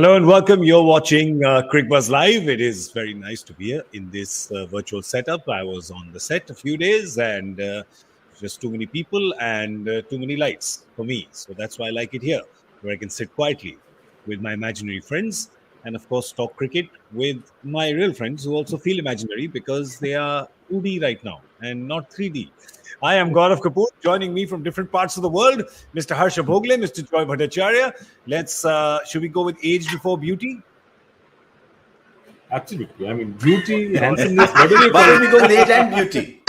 Hello and welcome. You're watching Cricbuzz Live. It is very nice to be here in this virtual setup. I was on the set a few days and just too many people and too many lights for me. So that's why I like it here, where I can sit quietly with my imaginary friends and, of course, talk cricket with my real friends who also feel imaginary because they are 2D right now and not 3D. I am Gaurav Kapur. Joining me from different parts of the world, Mr. Harsha Bhogle, Mr. Joy Bhattacharya. Should we go with age before beauty? Absolutely. I mean, beauty, handsomeness, why don't we go with age and beauty?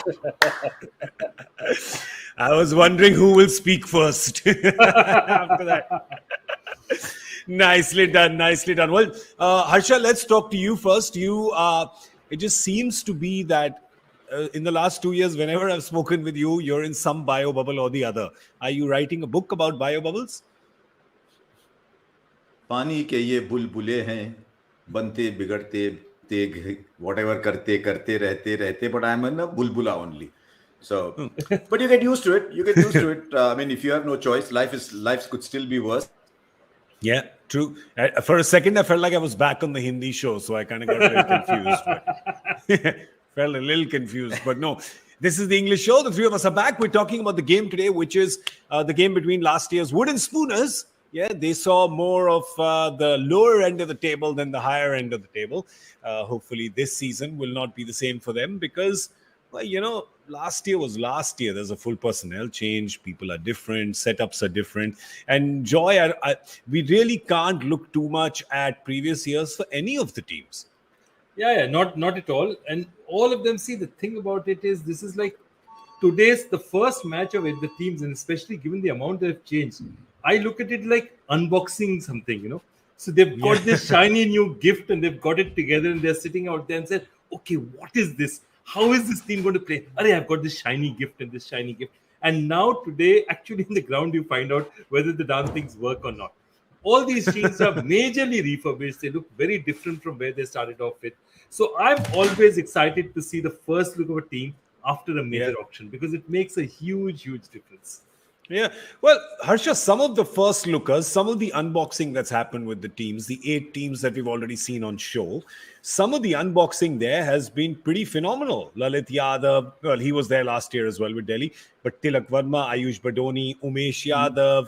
I was wondering who will speak first after that. Nicely done. Well, Harsha, let's talk to you first. It just seems to be that in the last 2 years, whenever I've spoken with you, you're in some bio bubble or the other. Are you writing a book about bio bubbles? पानी के ये बुलबुले हैं, बनते बिगड़ते Tegh, whatever करते रहते, but I'm in a bulbula only. So, but you get used to it. I mean, if you have no choice, life could still be worse. Yeah, true. For a second, I felt like I was back on the Hindi show, so I kind of got a little confused. Felt a little confused, but no. This is the English show. The three of us are back. We're talking about the game today, which is the game between last year's Wooden Spooners. Yeah, they saw more of the lower end of the table than the higher end of the table. Hopefully, this season will not be the same for them because, well, last year was last year. There's a full personnel change. People are different. Setups are different. And Joy, we really can't look too much at previous years for any of the teams. Yeah, not at all. And all of them, see, the thing about it is this is like today's the first match of the teams, and especially given the amount they've changed, I look at it like unboxing something, So they've got this shiny new gift and they've got it together and they're sitting out there and said, okay, what is this? How is this team going to play? I've got this shiny gift and this shiny gift. And now today, actually in the ground, you find out whether the damn things work or not. All these teams are majorly refurbished. They look very different from where they started off with. So I'm always excited to see the first look of a team after a major auction because it makes a huge difference. Yeah. Well, Harsha, some of the first lookers, some of the unboxing that's happened with the teams, the 8 teams that we've already seen on show, some of the unboxing there has been pretty phenomenal. Lalit Yadav, well, he was there last year as well with Delhi, but Tilak Verma, Ayush Badoni, Umesh Yadav,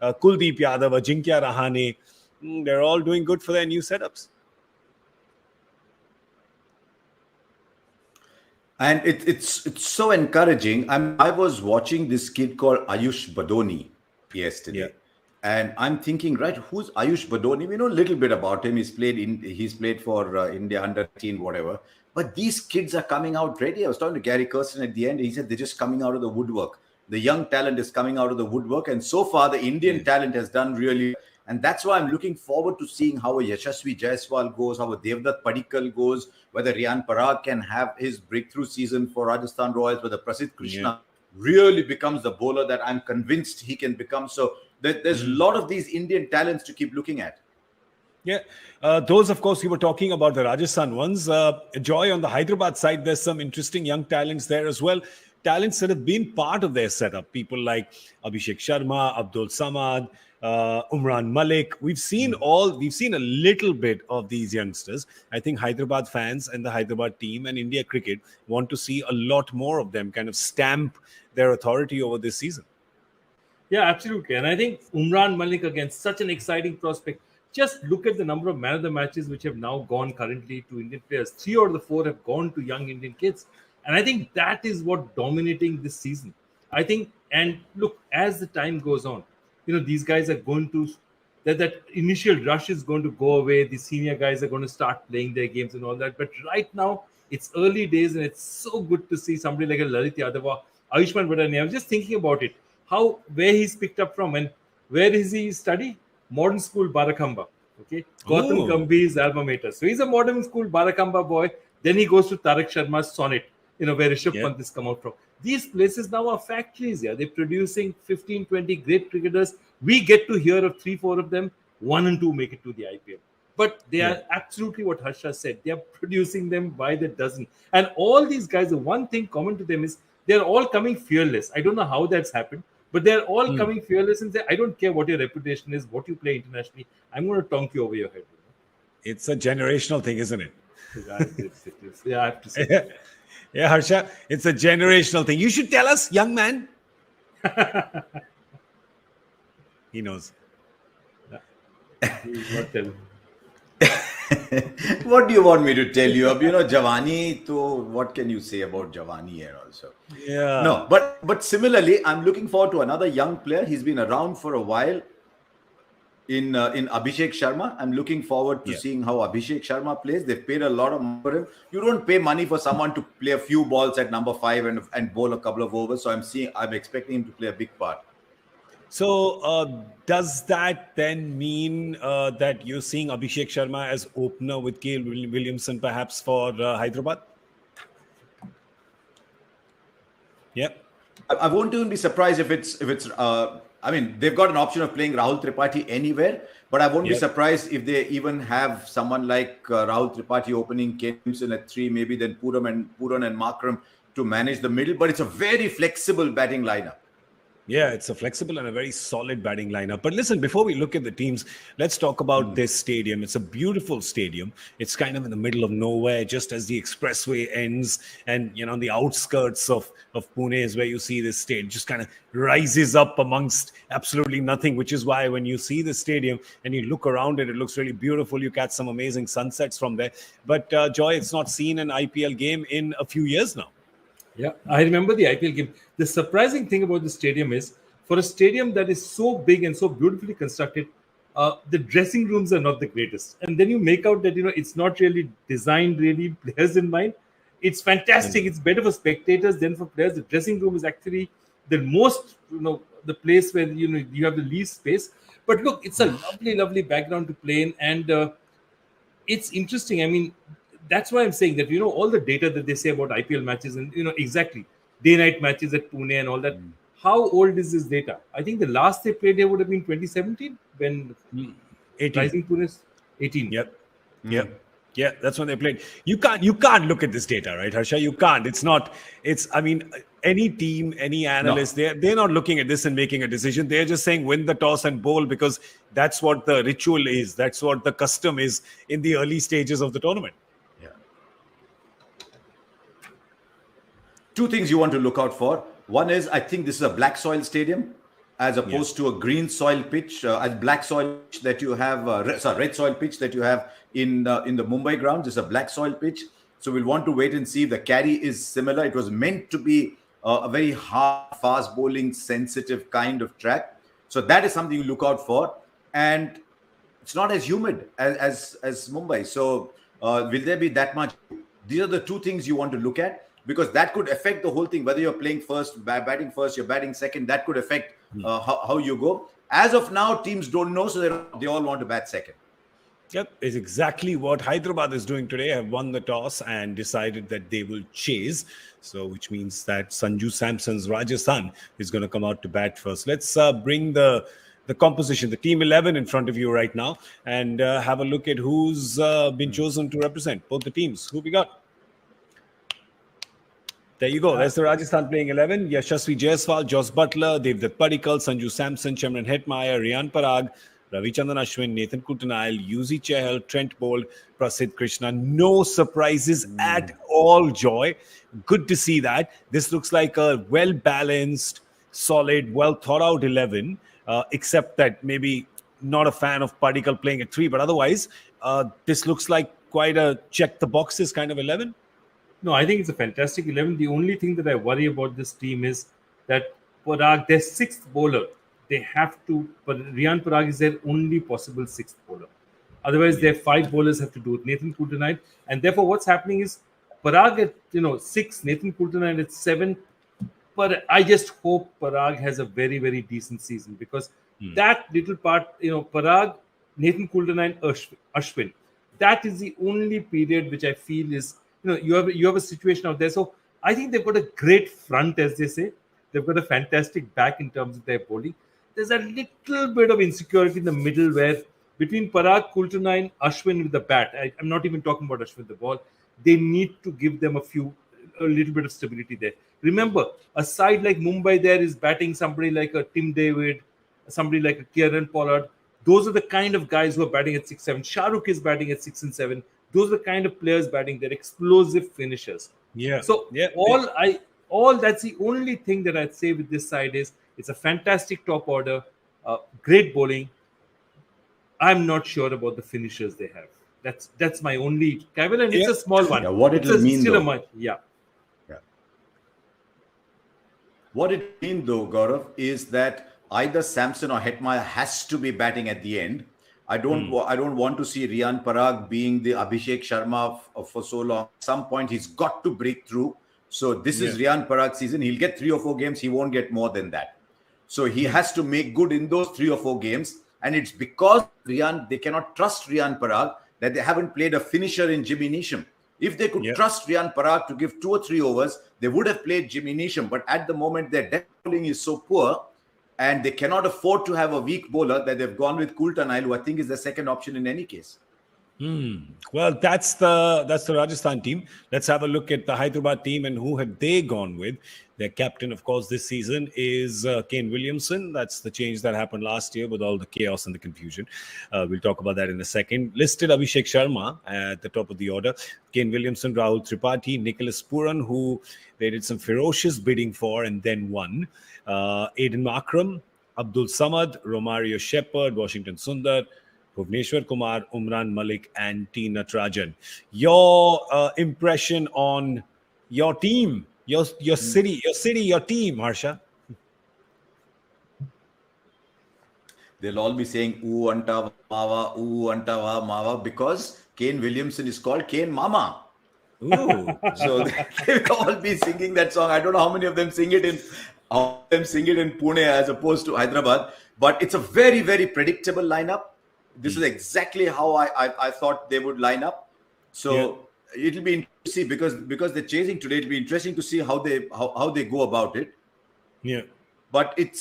Kuldeep Yadav, Ajinkya Rahane, they're all doing good for their new setups. And it's so encouraging. I was watching this kid called Ayush Badoni yesterday, and I'm thinking, right, who's Ayush Badoni? We know a little bit about him. He's played for India under 18, whatever. But these kids are coming out ready. I was talking to Gary Kirsten at the end. He said they're just coming out of the woodwork. The young talent is coming out of the woodwork, and so far the Indian talent has done really. And that's why I'm looking forward to seeing how a Yashasvi Jaiswal goes, how a Devdutt Padikkal goes, whether Riyan Parag can have his breakthrough season for Rajasthan Royals, whether Prasidh Krishna really becomes the bowler that I'm convinced he can become. So there's a lot of these Indian talents to keep looking at. Yeah, those, of course, you were talking about the Rajasthan ones. Joy, on the Hyderabad side, there's some interesting young talents there as well. Talents that have been part of their setup. People like Abhishek Sharma, Abdul Samad, Umran Malik. We've seen a little bit of these youngsters. I think Hyderabad fans and the Hyderabad team and India cricket want to see a lot more of them kind of stamp their authority over this season. Yeah, absolutely. And I think Umran Malik, again, such an exciting prospect. Just look at the number of man of the matches which have now gone currently to Indian players. 3 out of the 4 have gone to young Indian kids. And I think that is what dominating this season. I think, and look, as the time goes on, these guys are going to, that initial rush is going to go away. The senior guys are going to start playing their games and all that. But right now, it's early days and it's so good to see somebody like a Lalit Yadav or Ayushman Badani. I was just thinking about it, where he's picked up from and where is he study? Modern School Barakamba. Okay. Gautam Gambhir's alma mater. So he's a modern school Barakamba boy. Then he goes to Tarak Sharma's Sonnet, where Rishabh Pant has come out from. These places now are factories. They're producing 15, 20 great cricketers. We get to hear of 3, 4 of them. 1 and 2 make it to the IPL. But they are absolutely what Harsha said. They are producing them by the dozen. And all these guys, the one thing common to them is they're all coming fearless. I don't know how that's happened. But they're all coming fearless and say, I don't care what your reputation is, what you play internationally. I'm going to tonk you over your head. It's a generational thing, isn't it? It is. Yeah, I have to say. Yeah, Harsha, it's a generational thing. You should tell us, young man. He knows. He's not telling. What do you want me to tell you? Javani, to what can you say about Javani here also? Yeah. No, but similarly, I'm looking forward to another young player. He's been around for a while in Abhishek Sharma. I'm looking forward to seeing how Abhishek Sharma plays. They've paid a lot of money for him. You don't pay money for someone to play a few balls at number 5 and bowl a couple of overs. So I'm expecting him to play a big part. So does that then mean that you're seeing Abhishek Sharma as opener with K. Williamson perhaps for Hyderabad? Yeah. I won't even be surprised if it's they've got an option of playing Rahul Tripathi anywhere, but I won't be surprised if they even have someone like Rahul Tripathi opening, Williamson at 3, maybe then Puran and Markram to manage the middle. But it's a very flexible batting lineup. Yeah, it's a flexible and a very solid batting lineup. But listen, before we look at the teams, let's talk about this stadium. It's a beautiful stadium. It's kind of in the middle of nowhere, just as the expressway ends. And, on the outskirts of Pune is where you see this stadium. Just kind of rises up amongst absolutely nothing, which is why when you see the stadium and you look around it, it looks really beautiful. You catch some amazing sunsets from there. But, Joy, it's not seen an IPL game in a few years now. Yeah, I remember the IPL game. The surprising thing about the stadium is, for a stadium that is so big and so beautifully constructed, the dressing rooms are not the greatest. And then you make out that, it's not really designed really players in mind. It's fantastic. It's better for spectators than for players. The dressing room is actually the most, the place where, you have the least space. But look, it's a lovely, lovely background to play in. And it's interesting. I mean, that's why I'm saying that, all the data that they say about IPL matches and, exactly, day-night matches at Pune and all that. How old is this data? I think the last they played here would have been 2017 when 18. Rising Pune 18. Yep. Yeah, that's when they played. You can't look at this data, right, Harsha? You can't. Any team, any analyst, they're not looking at this and making a decision. They're just saying win the toss and bowl because that's what the ritual is. That's what the custom is in the early stages of the tournament. Two things you want to look out for. One is, I think this is a black soil stadium as opposed to a green soil pitch, as black soil pitch that you have, red soil pitch that you have in the Mumbai grounds. It's a black soil pitch. So we'll want to wait and see if the carry is similar. It was meant to be a very hard, fast bowling, sensitive kind of track. So that is something you look out for. And it's not as humid as Mumbai. So will there be that much? These are the two things you want to look at, because that could affect the whole thing. Whether you're playing first, batting first, you're batting second, that could affect how you go. As of now, teams don't know, so they all want to bat second. Yep, it's exactly what Hyderabad is doing today. Have won the toss and decided that they will chase. So, which means that Sanju Samson's Rajasthan is going to come out to bat first. Let's bring the composition, the team 11 in front of you right now, and have a look at who's been chosen to represent both the teams. Who we got? There you go. There's the Rajasthan playing 11. Yashasvi Jaiswal, Jos Butler, Devdutt Padikkal, Sanju Samson, Chamran Hetmeyer, Riyan Parag, Ravichandran Ashwin, Nathan Coulter-Nile, Yuzi Chahal, Trent Bolt, Prasidh Krishna. No surprises at all, Joy. Good to see that. This looks like a well-balanced, solid, well-thought-out 11, except that maybe not a fan of Padikkal playing at 3. But otherwise, this looks like quite a check-the-boxes kind of 11. No, I think it's a fantastic 11. The only thing that I worry about this team is that Parag, their sixth bowler, they have to, but Riyan Parag is their only possible sixth bowler. Otherwise, their 5 bowlers have to do it. Nathan Coulter-Nile. And therefore, what's happening is Parag at 6, Nathan Coulter-Nile at 7. But I just hope Parag has a very, very decent season, because that little part, Parag, Nathan Coulter-Nile, Ashwin, that is the only period which I feel is, you have a situation out there. So I think they've got a great front, as they say. They've got a fantastic back in terms of their bowling. There's a little bit of insecurity in the middle where between Parag, Coulter-Nile, Ashwin with the bat, I'm not even talking about Ashwin with the ball, they need to give them a few a little bit of stability there. Remember, a side like Mumbai there is batting somebody like a Tim David, somebody like a Kieran Pollard. Those are the kind of guys who are batting at 6-7. Shah Rukh is batting at 6 and 7. Those are the kind of players batting. They're explosive finishers. Yeah. So all that's the only thing that I'd say with this side is it's a fantastic top order, great bowling. I'm not sure about the finishers they have. That's my only caveat, and it's a small one. Yeah, what it will mean though. What it means though, Gaurav, is that either Samson or Hetmeyer has to be batting at the end. I don't want to see Riyan Parag being the Abhishek Sharma for so long. At some point, he's got to break through. So this is Riyan Parag's season. He'll get 3 or 4 games. He won't get more than that. So he has to make good in those 3 or 4 games. And it's because they cannot trust Riyan Parag that they haven't played a finisher in Jimmy Neesham. If they could trust Riyan Parag to give 2 or 3 overs, they would have played Jimmy Neesham. But at the moment, their death bowling is so poor, and they cannot afford to have a weak bowler, that they've gone with Kultanail, who I think is the second option in any case. Well, that's the Rajasthan team. Let's have a look at the Hyderabad team and who have they gone with. Their captain, of course, this season is Kane Williamson. That's the change that happened last year with all the chaos and the confusion. We'll talk about that in a second. Listed Abhishek Sharma at the top of the order. Kane Williamson, Rahul Tripathi, Nicholas Puran, who they did some ferocious bidding for and then won. Aiden Makram, Abdul Samad, Romario Shepherd, Washington Sundar, Bhuvneshwar Kumar, Umran Malik, and T. Natarajan. Your impression on your team, your city, your team, Harsha? They'll all be saying ooh anta mawa because Kane Williamson is called Kane Mama. Ooh. So they'll all be singing that song. I don't know how many of them sing it in Pune as opposed to Hyderabad, but it's a very, very predictable lineup. This is exactly how I thought they would line up. So it'll be interesting because they're chasing today. It'll be interesting to see how they go about it. Yeah. But they've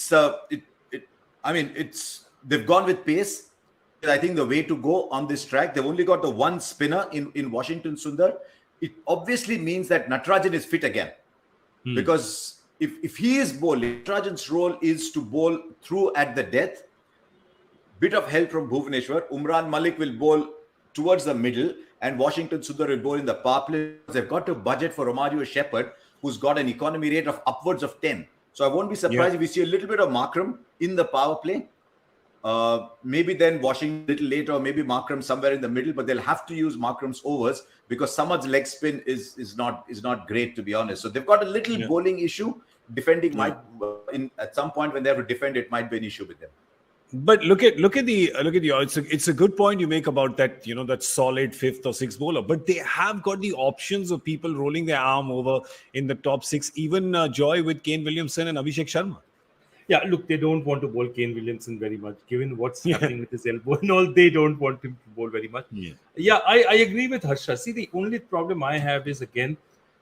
gone with pace. I think the way to go on this track. They've only got the one spinner in Washington Sundar. It obviously means that Natarajan is fit again. Because if he is bowling, Natarajan's role is to bowl through at the death. Bit of help from Bhuvneshwar. Umran Malik will bowl towards the middle, and Washington Sundar will bowl in the power play. They've got to budget for Romario Shepherd, who's got an economy rate of upwards of 10. So I won't be surprised if we see a little bit of Makram in the power play. Maybe then Washington a little later, or maybe Makram somewhere in the middle, but they'll have to use Makram's overs because Samad's leg spin is not great, to be honest. So they've got a little bowling issue. Defending might at some point when they have to defend, it might be an issue with them. But look at the it's a good point you make about that, that solid 5th or 6th bowler, but they have got the options of people rolling their arm over in the top 6, even Joy with Kane Williamson and Abhishek Sharma. Yeah, look, they don't want to bowl Kane Williamson very much, given what's happening with his elbow and all. They don't want him to bowl very much. I agree with Harsha. See, the only problem I have is, again,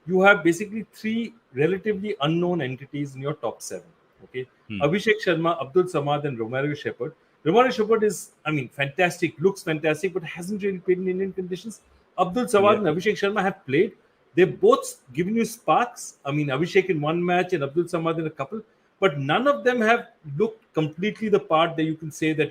you have basically 3 relatively unknown entities in your top 7. Okay, Abhishek Sharma, Abdul Samad, and Romario Shepherd. Romario Shepherd is, fantastic, looks fantastic, but hasn't really played in Indian conditions. Abdul Samad and Abhishek Sharma have played. They've both given you sparks. Abhishek in one match and Abdul Samad in a couple, but none of them have looked completely the part that you can say that,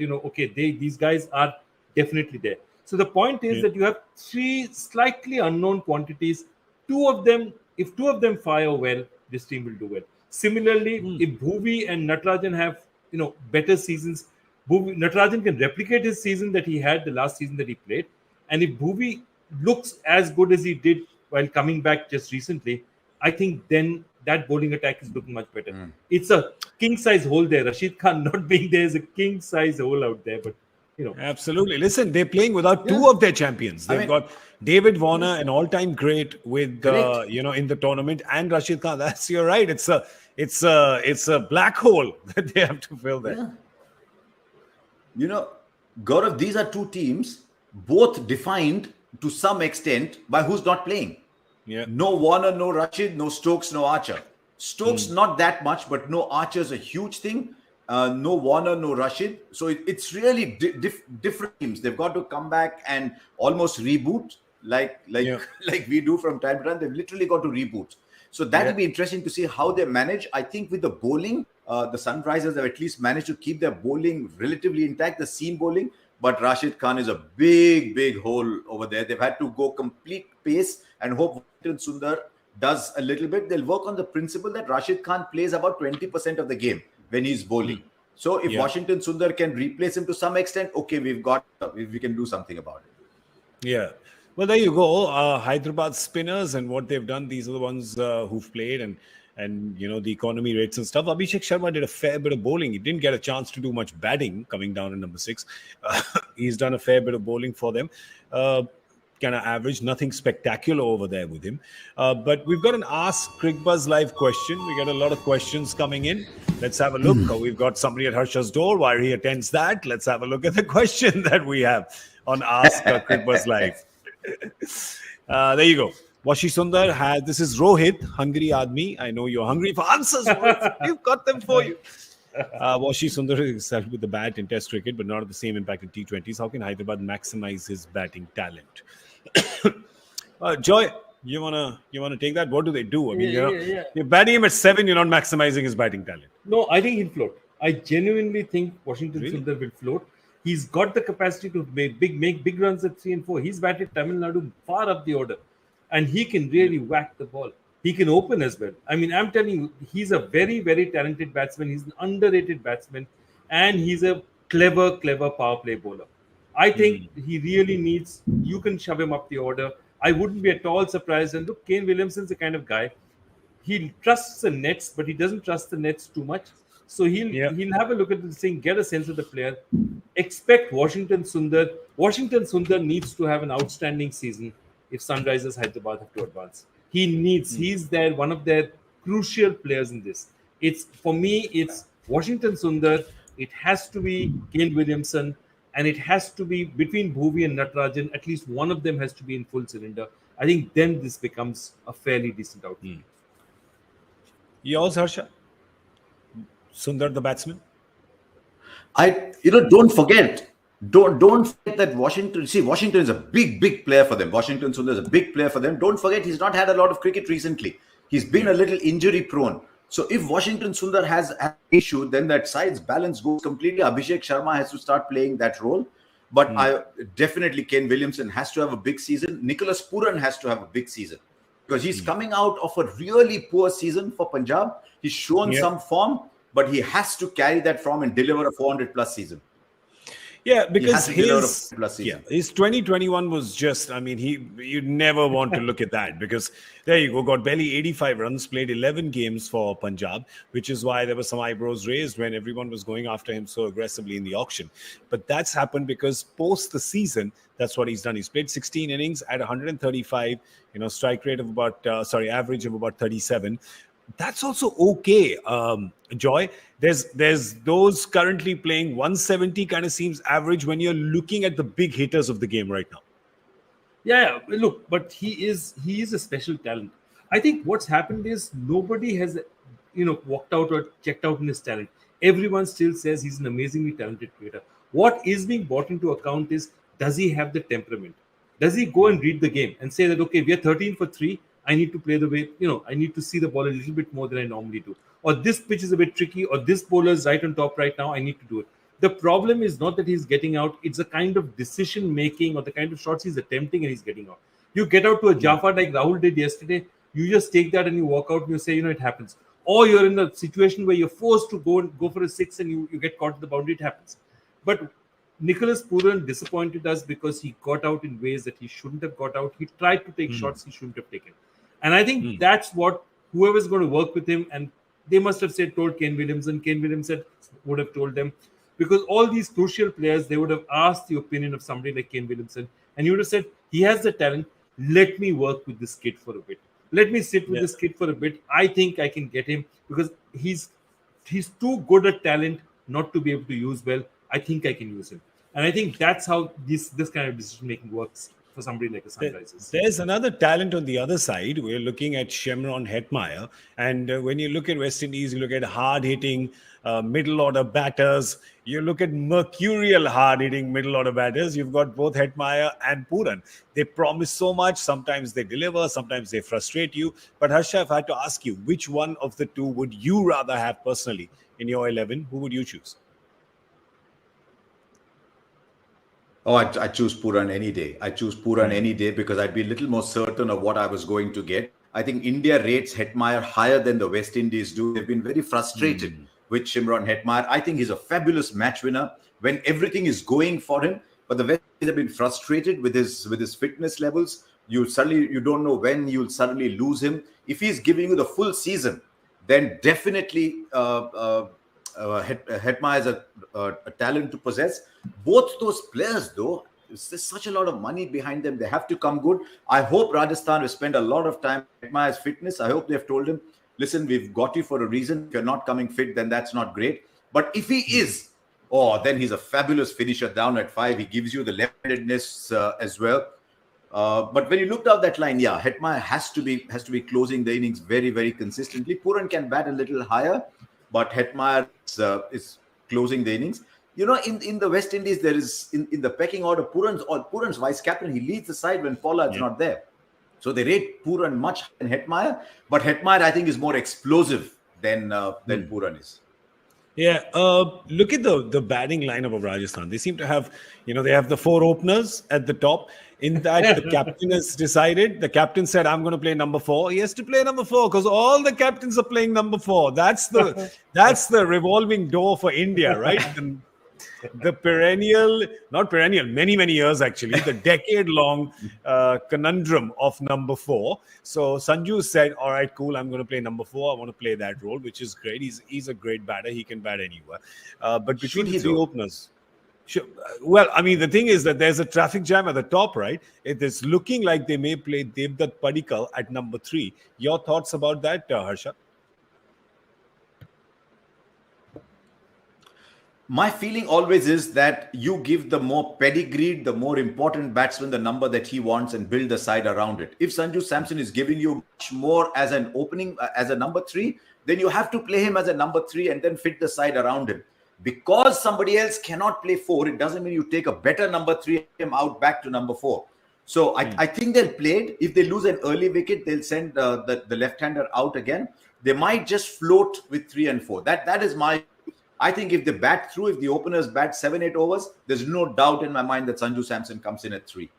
these guys are definitely there. So the point is that you have 3 slightly unknown quantities. If two of them fire well, this team will do well. Similarly, if Bhuvi and Natarajan have better seasons, Natarajan can replicate his season that he had the last season that he played, and if Bhuvi looks as good as he did while coming back just recently, I think then that bowling attack is looking much better. It's a king size hole there. Rashid Khan not being there is a king size hole out there, but absolutely. Listen, they're playing without 2 of their champions. They've got David Warner, an all-time great with in the tournament, and Rashid Khan. You're right. It's a black hole that they have to fill there. Gaurav, these are 2 teams, both defined to some extent by who's not playing. No Warner, no Rashid, no Stokes, no Archer. Stokes not that much, but no Archer's a huge thing. No Warner, no Rashid. So it's really different teams. They've got to come back and almost reboot like we do from time to time. They've literally got to reboot. So that will be interesting to see how they manage. I think with the bowling, the Sunrisers have at least managed to keep their bowling relatively intact, the seam bowling. But Rashid Khan is a big hole over there. They've had to go complete pace and hope Washington Sundar does a little bit. They'll work on the principle that Rashid Khan plays about 20% of the game when he's bowling. So if Washington Sundar can replace him to some extent, okay, we can do something about it. Yeah. Well, there you go. Hyderabad spinners and what they've done. These are the ones who've played and the economy rates and stuff. Abhishek Sharma did a fair bit of bowling. He didn't get a chance to do much batting coming down in number 6. He's done a fair bit of bowling for them. Kind of average, nothing spectacular over there with him. But we've got an Ask Cricbuzz live question. We got a lot of questions coming in. Let's have a look. We've got somebody at Harsha's door while he attends that. Let's have a look at the question that we have on Ask Cricbuzz live. There you go. Washi Sundar has, this is Rohit, Hungry Admi. I know you're hungry for answers. We've got them for you. Washi Sundar is excelled with the bat in Test cricket, but not at the same impact in T20s. How can Hyderabad maximize his batting talent? Joy, you wanna take that? What do they do? I mean, you're batting him at 7. You're not maximizing his batting talent. No, I think he'll float. I genuinely think Washington Sundar will float. He's got the capacity to make big runs at 3 and 4. He's batted Tamil Nadu far up the order, and he can really whack the ball. He can open as well. I mean, I'm telling you, he's a very talented batsman. He's an underrated batsman, and he's a clever power play bowler. I think he really needs, you can shove him up the order. I wouldn't be at all surprised. And look, Kane Williamson's the kind of guy, he trusts the nets, but he doesn't trust the nets too much. So he'll have a look at this thing, get a sense of the player. Expect Washington Sundar. Washington Sundar needs to have an outstanding season if Sunrisers Hyderabad have to advance. He's one of their crucial players in this. For me, it's Washington Sundar. It has to be Kane Williamson. And it has to be between Bhuvi and Natarajan. At least one of them has to be in full cylinder. I think then this becomes a fairly decent outcome. Yours, Harsha? Sundar, the batsman? Don't forget that Washington is a big player for them. Washington Sundar is a big player for them. Don't forget he's not had a lot of cricket recently. He's been a little injury prone. So if Washington Sundar has an issue, then that side's balance goes completely. Abhishek Sharma has to start playing that role. But definitely Kane Williamson has to have a big season. Nicholas Pooran has to have a big season. Because he's coming out of a really poor season for Punjab. He's shown some form, but he has to carry that form and deliver a 400-plus season. Yeah, because his 2021 was just, I mean, you'd never want to look at that because there you go, got barely 85 runs, played 11 games for Punjab, which is why there were some eyebrows raised when everyone was going after him so aggressively in the auction. But that's happened because post the season, that's what he's done. He's played 16 innings at 135, strike rate of average of about 37. That's also okay, Joy. There's those currently playing 170 kind of seems average when you're looking at the big hitters of the game right now. Yeah, look, but he is a special talent. I think what's happened is nobody has, walked out or checked out in his talent. Everyone still says he's an amazingly talented cricketer. What is being brought into account is, does he have the temperament? Does he go and read the game and say that, okay, we are 13 for 3. I need to play the way, I need to see the ball a little bit more than I normally do. Or this pitch is a bit tricky, or this bowler is right on top right now, I need to do it. The problem is not that he's getting out, it's the kind of decision making or the kind of shots he's attempting and he's getting out. You get out to a Jaffa like Rahul did yesterday, you just take that and you walk out and you say, it happens. Or you're in a situation where you're forced to go for a 6 and you get caught at the boundary, it happens. But Nicholas Pooran disappointed us because he got out in ways that he shouldn't have got out. He tried to take shots he shouldn't have taken. And I think that's what whoever's going to work with him, and they must have told Kane Williamson. Kane Williamson would have told them, because all these crucial players, they would have asked the opinion of somebody like Kane Williamson, and he would have said, he has the talent, let me work with this kid for a bit. Let me sit with this kid for a bit. I think I can get him because he's too good at talent not to be able to use well. I think I can use him. And I think that's how this kind of decision making works for somebody like a Sunrisers. There's another talent on the other side. We're looking at Shimron Hetmeyer. And when you look at West Indies, you look at hard-hitting middle order batters. You look at mercurial hard-hitting middle order batters. You've got both Hetmeyer and Puran. They promise so much. Sometimes they deliver. Sometimes they frustrate you. But Harsha, if I had to ask you, which one of the two would you rather have personally in your 11? Who would you choose? Oh, I choose Puran any day. I choose Puran any day because I'd be a little more certain of what I was going to get. I think India rates Hetmeyer higher than the West Indies do. They've been very frustrated with Shimron Hetmeyer. I think he's a fabulous match winner when everything is going for him. But the West Indies have been frustrated with his fitness levels. You don't know when you'll suddenly lose him. If he's giving you the full season, then definitely Hetmeyer is a talent to possess. Both those players, though, there's such a lot of money behind them. They have to come good. I hope Rajasthan will spend a lot of time on Hetmeyer's fitness. I hope they've told him, listen, we've got you for a reason. If you're not coming fit, then that's not great. But if he is, then he's a fabulous finisher down at 5. He gives you the left-handedness as well. But when you look down that line, Hetmeyer has to be closing the innings very, very consistently. Puran can bat a little higher, but Hetmeyer is closing the innings. You know, in the West Indies, there is in the pecking order, Puran's vice captain. He leads the side when Pollard's not there. So they rate Puran much higher than Hetmeyer, but Hetmeyer I think is more explosive than Puran is. Yeah, look at the batting lineup of Rajasthan. They seem to have, they have the 4 openers at the top. In that, the captain has decided. The captain said, "I'm going to play number 4." He has to play number 4 because all the captains are playing number 4. That's the revolving door for India, right? The many years actually, the decade-long conundrum of number 4. So Sanju said, "All right, cool. I'm going to play number 4. I want to play that role," which is great. He's a great batter. He can bat anywhere. But between the 3 openers. Sure. Well, I mean, the thing is that there's a traffic jam at the top, right? It is looking like they may play Devdutt Padikkal at number 3. Your thoughts about that, Harsha? My feeling always is that you give the more pedigreed, the more important batsman the number that he wants and build the side around it. If Sanju Samson is giving you much more as an opening, as a number 3, then you have to play him as a number 3 and then fit the side around him. Because somebody else cannot play 4, it doesn't mean you take a better number 3 and him out back to number 4. So I think they'll play it. If they lose an early wicket, they'll send the left-hander out again. They might just float with 3 and 4. That is my... I think if they bat through, if the openers bat 7-8 overs, there's no doubt in my mind that Sanju Samson comes in at 3.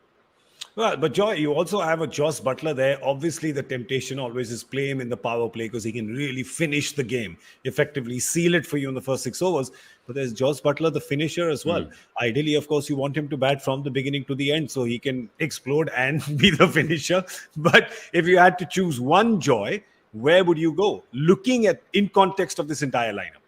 Well, but Joy, you also have a Jos Buttler there. Obviously, the temptation always is play him in the power play because he can really finish the game, effectively seal it for you in the first 6 overs. But there's Jos Buttler, the finisher as well. Ideally, of course, you want him to bat from the beginning to the end so he can explode and be the finisher. But if you had to choose one, Joy, where would you go? Looking at in context of this entire lineup.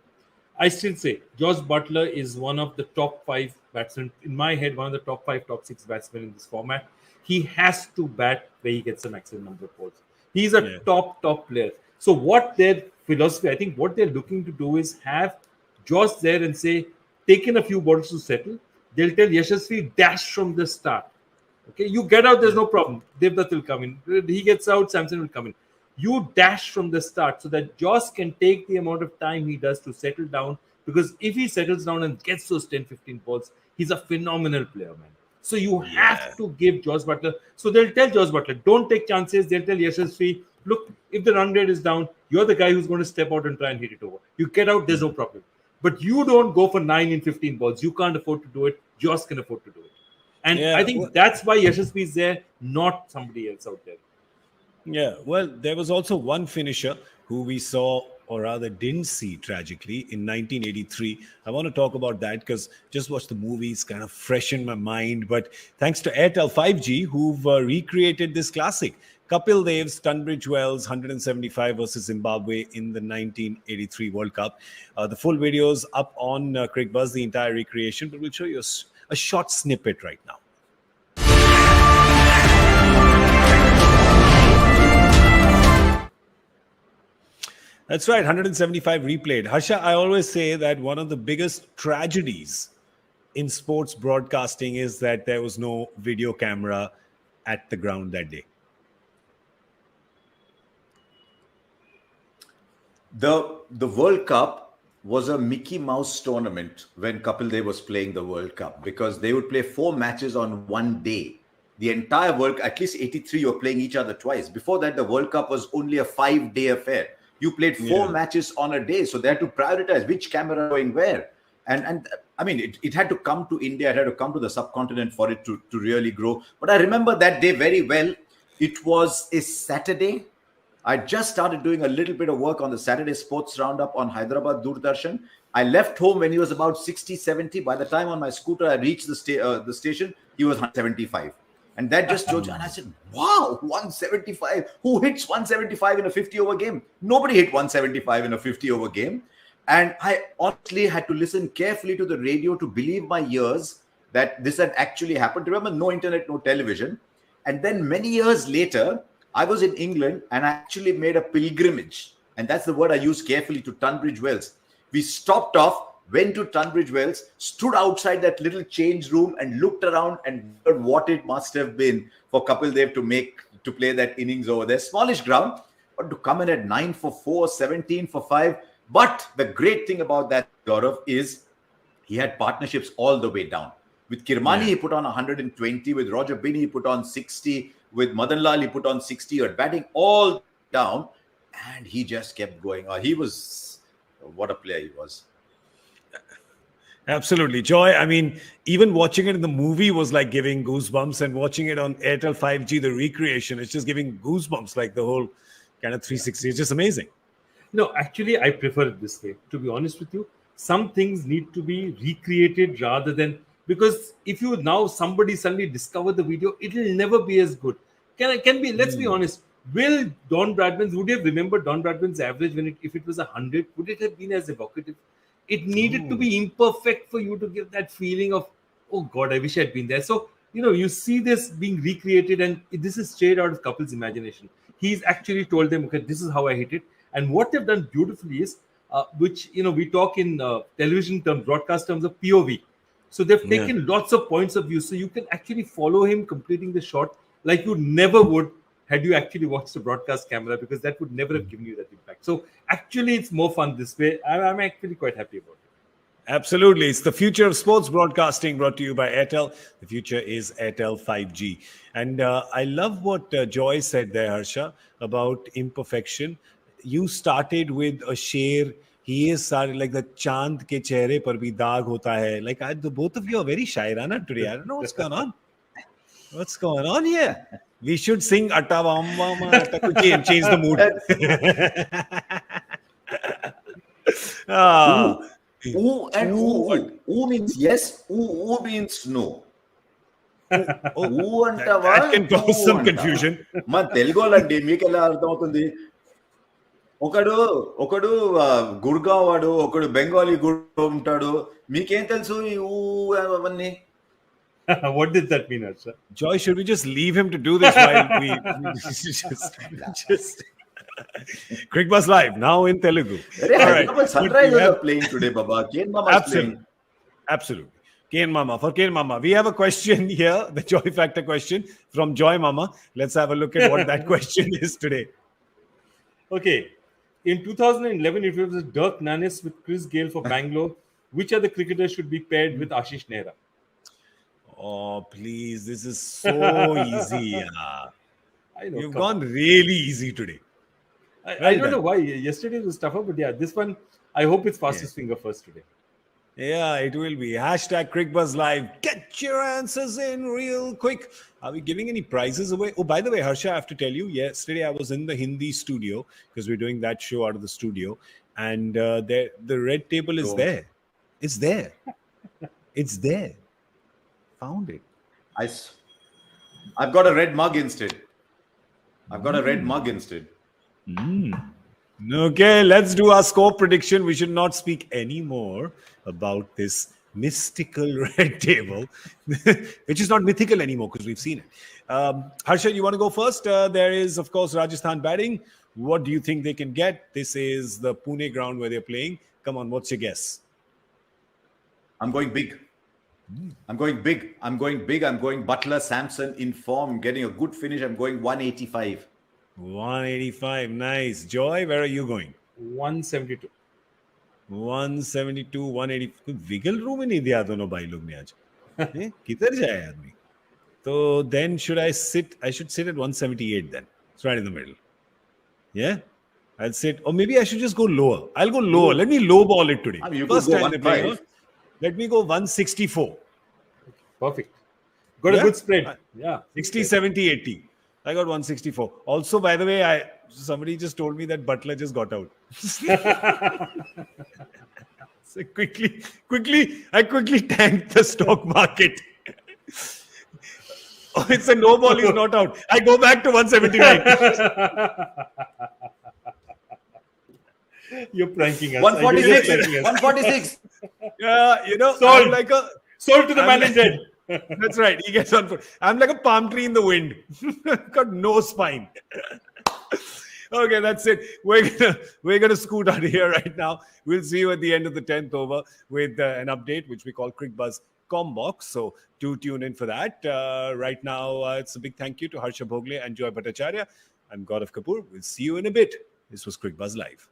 I still say Jos Buttler is one of the top 5 batsmen. In my head, one of the top 5, top 6 batsmen in this format. He has to bat where he gets the maximum number of balls. He's a top player. So what their philosophy, I think what they're looking to do is have Jos there and say, taking a few balls to settle. They'll tell Yashasvi, dash from the start. Okay, you get out, there's no problem. Devdutt will come in. He gets out, Samson will come in. You dash from the start so that Jos can take the amount of time he does to settle down. Because if he settles down and gets those 10-15 balls, he's a phenomenal player, man. So you have to give Jos Buttler. So they'll tell Jos Buttler, don't take chances. They'll tell Yashasvi, look, if the run rate is down, you're the guy who's going to step out and try and hit it over. You get out, there's no problem. But you don't go for 9 in 15 balls. You can't afford to do it. Jos can afford to do it. And I think that's why Yashasvi is there, not somebody else out there. Yeah, well, there was also one finisher who we saw, or rather didn't see tragically, in 1983. I want to talk about that because just watched the movies, kind of fresh in my mind. But thanks to Airtel 5G, who've recreated this classic. Kapil Dev's Tunbridge Wells 175 versus Zimbabwe in the 1983 World Cup. The full video's up on Cricbuzz, the entire recreation, but we'll show you a short snippet right now. That's right, 175 replayed. Harsha, I always say that one of the biggest tragedies in sports broadcasting is that there was no video camera at the ground that day? The World Cup was a Mickey Mouse tournament when Kapil Dev was playing the World Cup, because they would play 4 matches on one day. The entire World, at least 83, you were playing each other twice. Before that, the World Cup was only a 5-day affair. You played 4 matches on a day, so they had to prioritize which camera going where. And I mean, it had to come to India, it had to come to the subcontinent for it to really grow. But I remember that day very well. It was a Saturday. I just started doing a little bit of work on the Saturday Sports Roundup on Hyderabad Doordarshan. I left home when he was about 60, 70. By the time on my scooter I reached the station, he was 175. And that just showed you. And I said, wow, 175. Who hits 175 in a 50-over game? Nobody hit 175 in a 50-over game. And I honestly had to listen carefully to the radio to believe my ears that this had actually happened. Remember, no internet, no television. And then many years later, I was in England and I actually made a pilgrimage. And that's the word I use carefully, to Tunbridge Wells. We stopped off, went to Tunbridge Wells, stood outside that little change room and looked around and heard what it must have been for Kapil Dev to play that innings over there. Smallish ground, but to come in at 9 for 4, 17 for 5. But the great thing about that, Gaurav, is he had partnerships all the way down. With Kirmani, he put on 120. With Roger Binney, he put on 60. With Madan Lal, he put on 60. Or batting all down. And he just kept going. He was, what a player he was. Absolutely. Joy, I mean, even watching it in the movie was like giving goosebumps, and watching it on Airtel 5G, the recreation, it's just giving goosebumps, like the whole kind of 360. It's just amazing. No, actually, I prefer it this way. To be honest with you, some things need to be recreated rather than, because if you now somebody suddenly discover the video, it will never be as good. Can be. Let's be honest. Will Don Bradman's, would you have remembered Don Bradman's average if it was 100? Would it have been as evocative? It needed to be imperfect for you to give that feeling of, oh God, I wish I'd been there. So, you see this being recreated, and this is straight out of Kapil's imagination. He's actually told them, okay, this is how I hit it. And what they've done beautifully is, which, we talk in television terms, broadcast terms of POV. So they've taken lots of points of view. So you can actually follow him completing the shot like you never would had you actually watched the broadcast camera, because that would never have given you that impact. So actually, it's more fun this way. I'm actually quite happy about it. Absolutely. It's the future of sports broadcasting, brought to you by Airtel. The future is Airtel 5G. And I love what Joy said there, Harsha, about imperfection. You started with a sher. He is started like the chand ke chehre par bhi daag hota hai. Like both of you are very shairana today. I don't know what's going on. What's going on here? We should sing Atta Vamma Atta change the mood. Ooh means yes, ooh means no. That can cause some confusion. మన తెలుగు వాళ్ళండి మీకు ఎలా అర్థమవుతుంది? ఒకడు గుర్గావ్ వాడు, ఒకడు బెంగాలీ గుర్గావ్ ఉంటాడు. మీకేం తెలుసు ఈ ఊ అవన్నీ? What did that mean, Harsha? Joy, should we just leave him to do this while we just Cricbuzz Live now in Telugu? All right. Sunrisers are playing today, Baba. Kane Mama is playing. Absolutely. Kane Mama. For Kane Mama, we have a question here, the Joy Factor question from Joy Mama. Let's have a look at what that question is today. Okay. In 2011, it was Dirk Nannes with Chris Gayle for Bangalore. Which other cricketers should be paired with Ashish Nehra? Oh, please. This is so easy. I know. You've gone really easy today. I don't know why. Yesterday was tougher, but yeah, this one, I hope it's fastest finger first today. Yeah, it will be. Hashtag Cricbuzz Live. Get your answers in real quick. Are we giving any prizes away? Oh, by the way, Harsha, I have to tell you, yesterday I was in the Hindi studio because we're doing that show out of the studio. And the red table is there. It's there. It's there. Found it. I've got a red mug instead. Okay, let's do our score prediction. We should not speak anymore about this mystical red table, which is not mythical anymore because we've seen it. Harsha, you want to go first? There is, of course, Rajasthan batting. What do you think they can get? This is the Pune ground where they're playing. Come on, what's your guess? I'm going big. I'm going big. I'm going Butler, Samson in form, getting a good finish. I'm going 185. 185. Nice. Joy, where are you going? 172. 172, 180. कोई wiggle room ही नहीं दिया दोनों भाई लोग ने आज. किधर जाए आदमी? So then I should sit at 178 then. It's right in the middle. Yeah? I'll sit, or maybe I should just go lower. I'll go lower. Let me lowball it today. I mean, you First could go time they play, 1.5. let me go 164. Perfect. Got Yeah? a good spread. Yeah. 60, 70, 80. I got 164. Also, by the way, somebody just told me that Butler just got out. So I quickly tanked the stock market. Oh, it's a no ball, he's not out. I go back to 179. You're pranking us. 146. 146. Yeah, Sold. I'm like Sold to the man in red. That's right. He gets on foot. I'm like a palm tree in the wind. Got no spine. Okay, that's it. We're gonna scoot out of here right now. We'll see you at the end of the 10th over with an update, which we call Cricbuzz Combox. So do tune in for that. Right now, it's a big thank you to Harsha Bhogle and Joy Bhattacharya. I'm Gaurav Kapur. We'll see you in a bit. This was Cricbuzz Live.